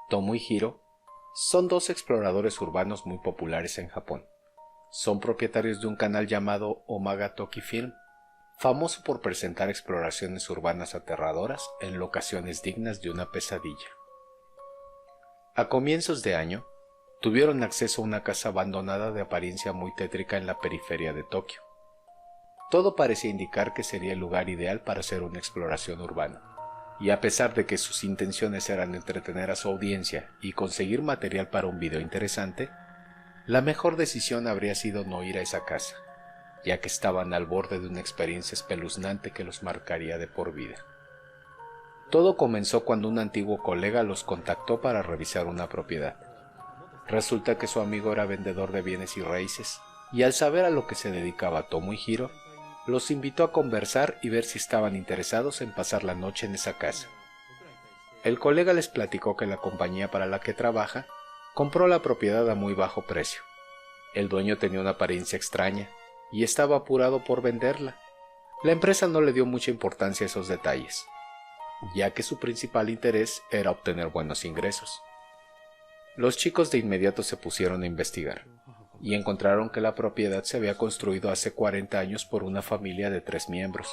Tomo y Hiro son dos exploradores urbanos muy populares en Japón. Son propietarios de un canal llamado Omaga Toki Film, famoso por presentar exploraciones urbanas aterradoras en locaciones dignas de una pesadilla. A comienzos de año, tuvieron acceso a una casa abandonada de apariencia muy tétrica en la periferia de Tokio. Todo parecía indicar que sería el lugar ideal para hacer una exploración urbana, y a pesar de que sus intenciones eran entretener a su audiencia y conseguir material para un video interesante, la mejor decisión habría sido no ir a esa casa, ya que estaban al borde de una experiencia espeluznante que los marcaría de por vida. Todo comenzó cuando un antiguo colega los contactó para revisar una propiedad. Resulta que su amigo era vendedor de bienes y raíces, y al saber a lo que se dedicaba Tomo y Hiro, los invitó a conversar y ver si estaban interesados en pasar la noche en esa casa. El colega les platicó que la compañía para la que trabaja compró la propiedad a muy bajo precio. El dueño tenía una apariencia extraña y estaba apurado por venderla. La empresa no le dio mucha importancia a esos detalles, ya que su principal interés era obtener buenos ingresos. Los chicos de inmediato se pusieron a investigar y encontraron que la propiedad se había construido hace 40 años por una familia de 3 miembros,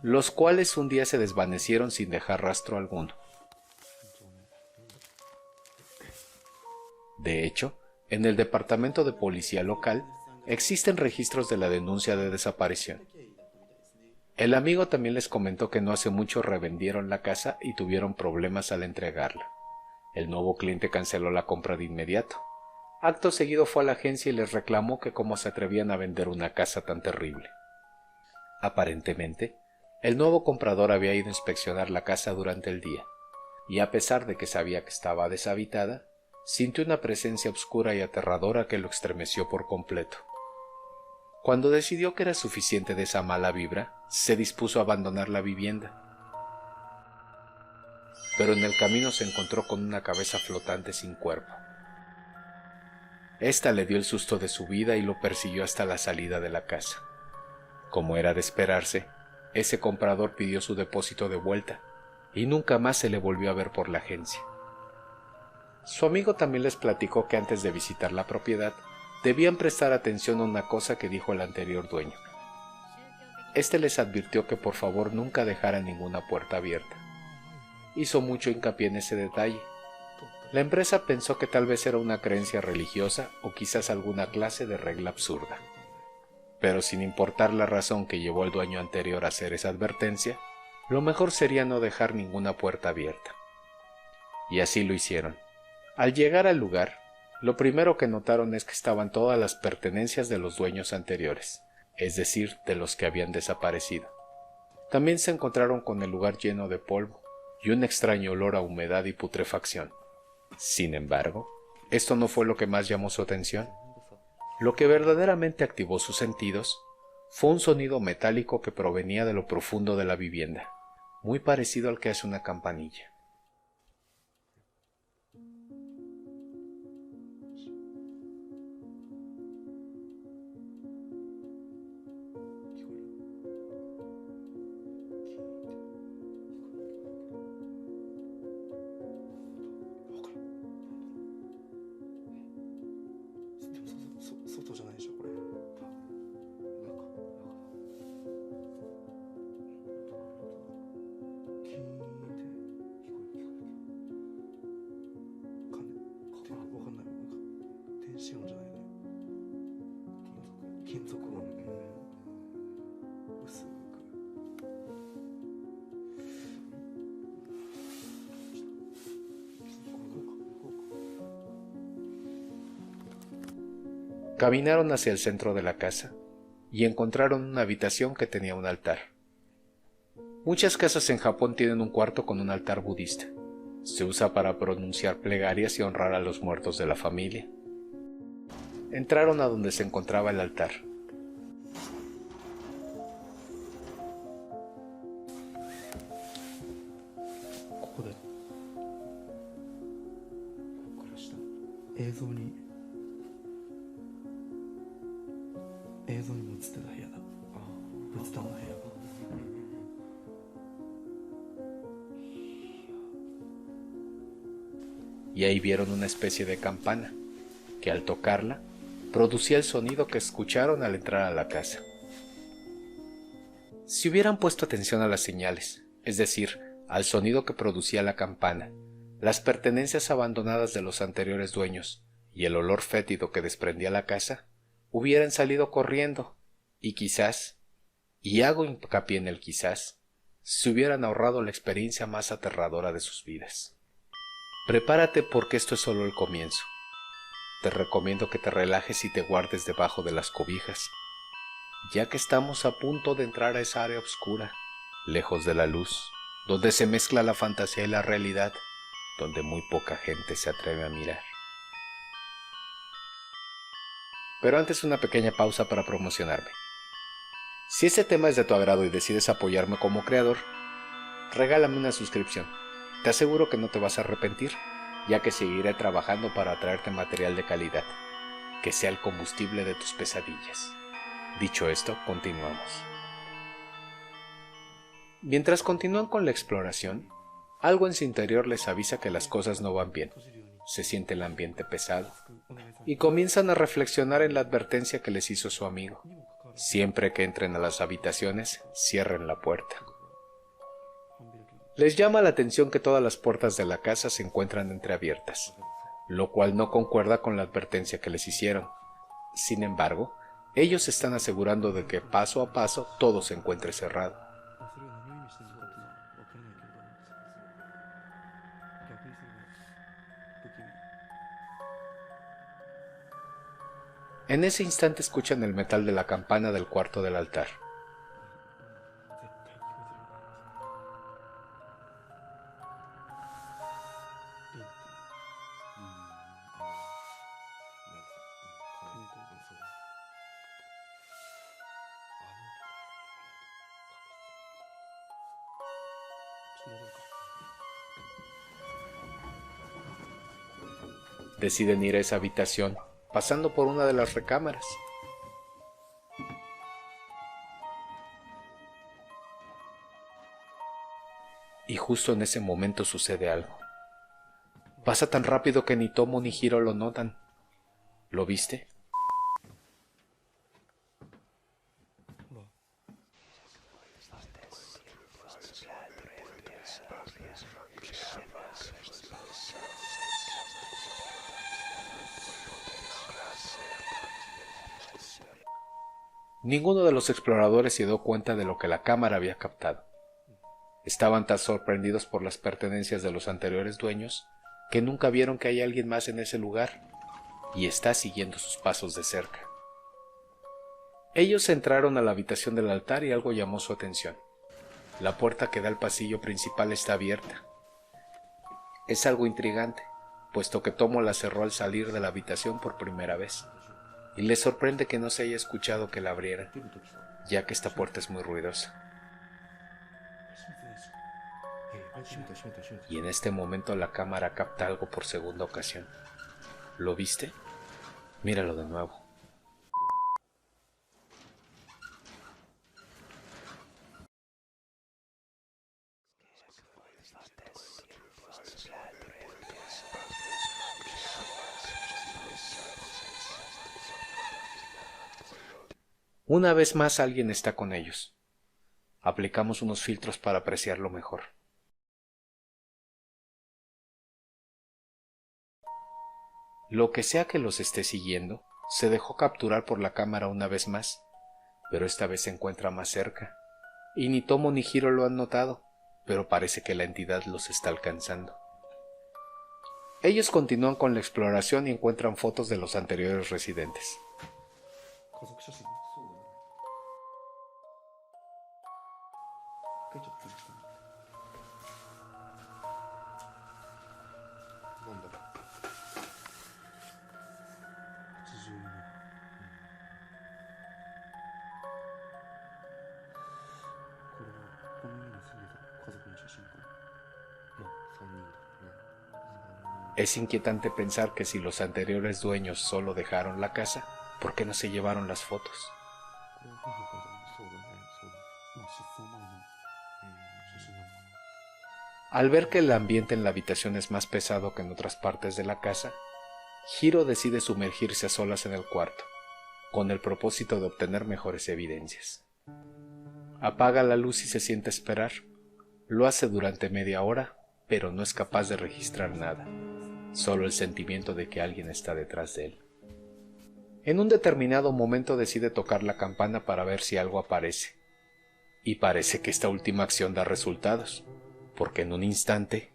los cuales un día se desvanecieron sin dejar rastro alguno. De hecho, en el departamento de policía local existen registros de la denuncia de desaparición. El amigo también les comentó que no hace mucho revendieron la casa y tuvieron problemas al entregarla. El nuevo cliente canceló la compra de inmediato. Acto seguido fue a la agencia y les reclamó que cómo se atrevían a vender una casa tan terrible. Aparentemente, el nuevo comprador había ido a inspeccionar la casa durante el día, y a pesar de que sabía que estaba deshabitada, sintió una presencia oscura y aterradora que lo estremeció por completo. Cuando decidió que era suficiente de esa mala vibra, se dispuso a abandonar la vivienda. Pero en el camino se encontró con una cabeza flotante sin cuerpo. Esta le dio el susto de su vida y lo persiguió hasta la salida de la casa. Como era de esperarse, ese comprador pidió su depósito de vuelta y nunca más se le volvió a ver por la agencia. Su amigo también les platicó que antes de visitar la propiedad debían prestar atención a una cosa que dijo el anterior dueño. Este les advirtió que por favor nunca dejaran ninguna puerta abierta. Hizo mucho hincapié en ese detalle. La empresa pensó que tal vez era una creencia religiosa o quizás alguna clase de regla absurda. Pero sin importar la razón que llevó al dueño anterior a hacer esa advertencia, lo mejor sería no dejar ninguna puerta abierta. Y así lo hicieron. Al llegar al lugar, lo primero que notaron es que estaban todas las pertenencias de los dueños anteriores, es decir, de los que habían desaparecido. También se encontraron con el lugar lleno de polvo y un extraño olor a humedad y putrefacción. Sin embargo, esto no fue lo que más llamó su atención. Lo que verdaderamente activó sus sentidos fue un sonido metálico que provenía de lo profundo de la vivienda, muy parecido al que hace una campanilla. Caminaron hacia el centro de la casa y encontraron una habitación que tenía un altar. Muchas casas en Japón tienen un cuarto con un altar budista. Se usa para pronunciar plegarias y honrar a los muertos de la familia. Entraron a donde se encontraba el altar. y ahí vieron una especie de campana, que al tocarla, producía el sonido que escucharon al entrar a la casa. Si hubieran puesto atención a las señales, es decir, al sonido que producía la campana, las pertenencias abandonadas de los anteriores dueños y el olor fétido que desprendía la casa, hubieran salido corriendo y quizás, y hago hincapié en el quizás, se hubieran ahorrado la experiencia más aterradora de sus vidas. Prepárate porque esto es solo el comienzo. Te recomiendo que te relajes y te guardes debajo de las cobijas, ya que estamos a punto de entrar a esa área oscura, lejos de la luz, donde se mezcla la fantasía y la realidad, donde muy poca gente se atreve a mirar. Pero antes una pequeña pausa para promocionarme. Si ese tema es de tu agrado y decides apoyarme como creador, regálame una suscripción. Te aseguro que no te vas a arrepentir, ya que seguiré trabajando para traerte material de calidad, que sea el combustible de tus pesadillas. Dicho esto, continuamos. Mientras continúan con la exploración, algo en su interior les avisa que las cosas no van bien. Se siente el ambiente pesado y comienzan a reflexionar en la advertencia que les hizo su amigo. Siempre que entren a las habitaciones, cierren la puerta. Les llama la atención que todas las puertas de la casa se encuentran entreabiertas, lo cual no concuerda con la advertencia que les hicieron. Sin embargo, ellos se están asegurando de que paso a paso todo se encuentre cerrado. En ese instante escuchan el metal de la campana del cuarto del altar. Deciden ir a esa habitación, pasando por una de las recámaras. Y justo en ese momento sucede algo. Pasa tan rápido que ni Tomo ni Hiro lo notan. ¿Lo viste? Ninguno de los exploradores se dio cuenta de lo que la cámara había captado. Estaban tan sorprendidos por las pertenencias de los anteriores dueños que nunca vieron que hay alguien más en ese lugar y está siguiendo sus pasos de cerca. Ellos entraron a la habitación del altar y algo llamó su atención. La puerta que da al pasillo principal está abierta. Es algo intrigante, puesto que Tomo la cerró al salir de la habitación por primera vez, y le sorprende que no se haya escuchado que la abrieran, ya que esta puerta es muy ruidosa. Y en este momento la cámara capta algo por segunda ocasión. ¿Lo viste? Míralo de nuevo. Una vez más alguien está con ellos. Aplicamos unos filtros para apreciarlo mejor. Lo que sea que los esté siguiendo, se dejó capturar por la cámara una vez más, pero esta vez se encuentra más cerca, y ni Tomo ni Hiro lo han notado, pero parece que la entidad los está alcanzando. Ellos continúan con la exploración y encuentran fotos de los anteriores residentes. Es inquietante pensar que si los anteriores dueños solo dejaron la casa, ¿por qué no se llevaron las fotos? Al ver que el ambiente en la habitación es más pesado que en otras partes de la casa, Hiro decide sumergirse a solas en el cuarto, con el propósito de obtener mejores evidencias. Apaga la luz y se sienta a esperar. Lo hace durante media hora, pero no es capaz de registrar nada, solo el sentimiento de que alguien está detrás de él. En un determinado momento decide tocar la campana para ver si algo aparece, y parece que esta última acción da resultados, porque en un instante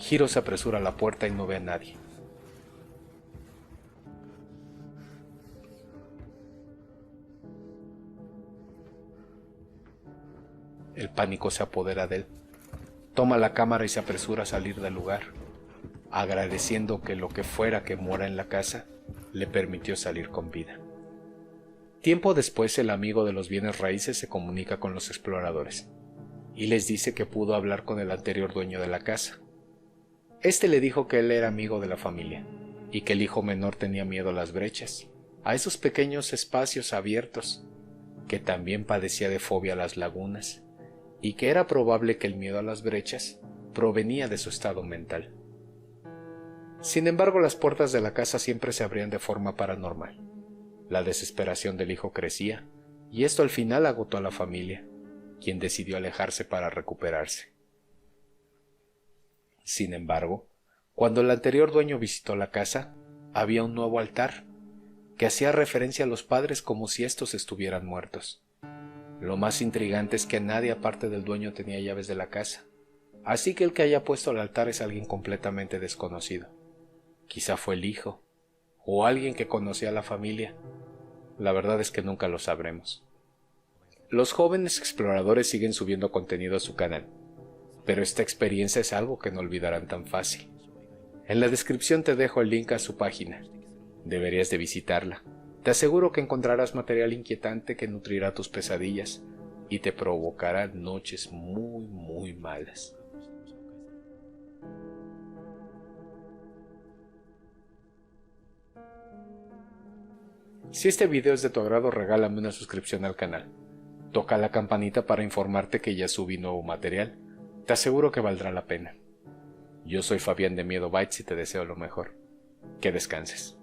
Hiro se apresura a la puerta y no ve a nadie. El pánico se apodera de él. Toma la cámara y se apresura a salir del lugar, agradeciendo que lo que fuera que mora en la casa le permitió salir con vida. Tiempo después, el amigo de los bienes raíces se comunica con los exploradores y les dice que pudo hablar con el anterior dueño de la casa. Este le dijo que él era amigo de la familia y que el hijo menor tenía miedo a las brechas, a esos pequeños espacios abiertos, que también padecía de fobia a las lagunas y que era probable que el miedo a las brechas provenía de su estado mental. Sin embargo, las puertas de la casa siempre se abrían de forma paranormal. La desesperación del hijo crecía y esto al final agotó a la familia, quien decidió alejarse para recuperarse. Sin embargo, cuando el anterior dueño visitó la casa, había un nuevo altar, que hacía referencia a los padres como si estos estuvieran muertos. Lo más intrigante es que nadie aparte del dueño tenía llaves de la casa, así que el que haya puesto el altar es alguien completamente desconocido. Quizá fue el hijo, o alguien que conocía a la familia. La verdad es que nunca lo sabremos. Los jóvenes exploradores siguen subiendo contenido a su canal, pero esta experiencia es algo que no olvidarán tan fácil. En la descripción te dejo el link a su página. Deberías de visitarla. Te aseguro que encontrarás material inquietante que nutrirá tus pesadillas y te provocará noches muy malas. Si este video es de tu agrado, regálame una suscripción al canal. Toca la campanita para informarte que ya subí nuevo material. Te aseguro que valdrá la pena. Yo soy Fabián de Miedo Bytes y te deseo lo mejor. Que descanses.